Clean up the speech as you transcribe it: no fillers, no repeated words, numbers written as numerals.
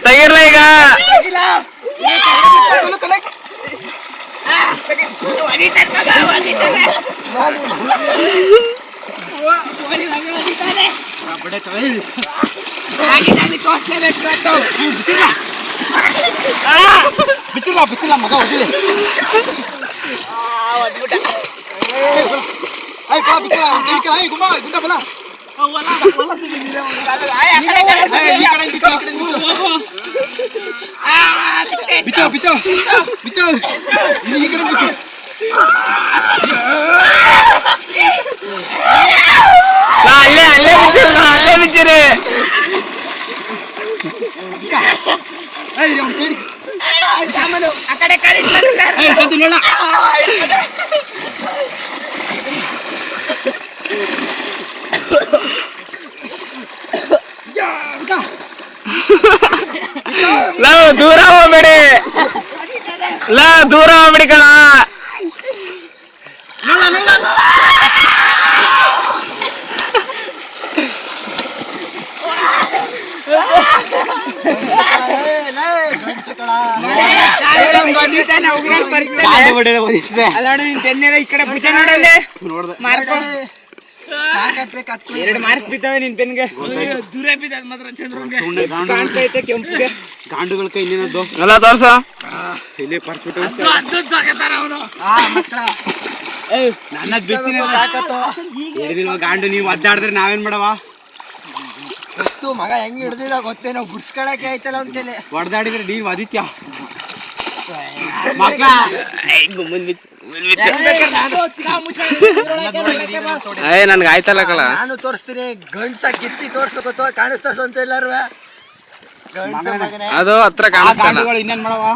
ತೆಗಿರ್ಲ ಈಗ ಬಿತ್ತಿಲ್ಲ ಬಿತ್ತಿಲ್ಲ ಮಗ ಓದಿಲ್ಲ ಬಿಚ್ಚೋ ಬಿಚ್ಚೋ ಬಿಚ್ಚೋ ಈ ಕಡೆ ಬಿಚ್ಚು ಅಲ್ಲೇ ಅಲ್ಲೇ ಬಿಚ್ಚಿರಿ ದೂರ ಹೋಗ್ಬೇಡಿ ದೂರ ಹೋಗ್ಬೇಡಿ ಕಣ ಎರಡು ಮಾರ್ಕ್ಸ್ ಬಿದ್ದಾವೆ ನಿನ್ ಪೆನ್ಗೆ ದೂರ ಬಿದ್ದ ಮಾತ್ರ ಚಂದ್ರನ್ಗೆ ಕಾಣ್ತೈತೆ ಕೆಂಪಿಗೆ ಗಾಂಡುಗಳ ಕೈ ಇನ್ನೇನದ್ದು ಎಲ್ಲ ತೋರ್ಸ ಇಲ್ಲಿ ಪರ್ಫೆಕ್ಟ್ ನನ್ನದ್ ಬಿಡ್ತೀನಿ ಹಿಡಿದಿಲ್ವ ಗಾಂಡು ನೀವು ಅದ್ದಾಡಿದ್ರೆ ನಾವೇನ್ ಮಾಡವ ಅಷ್ಟು ಮಗ ಹೆಂಗ್ ಹಿಡ್ದಿದ ಗೊತ್ತೇನೋ ಬುಡ್ಸ್ಕೊಳಕ್ಕೆ ಆಯ್ತಲ್ಲ ಅವ್ನ ಕೈಲಿ ಹೊಡೆದಾಡಿದ್ರೆ ನೀವು ಆದಿತ್ಯ ಮಗ ನನ್ಗೆ ಆಯ್ತಲ್ಲ ಕಳ ನಾನು ತೋರಿಸ್ತೀನಿ ಗಂಡ್ಸ ಕಿತ್ತಿ ತೋರ್ಸ್ಬೇಕು ಕಾಣಿಸ್ತಾ ಸಂತ ಎಲ್ಲಾರು ಗಂಡ್ಸ ಮಗನೇ ಅದು ಹತ್ರ ಕಾಣಿಸ್ತಾ ಇನ್ನೇನ್ ಮಾಡವ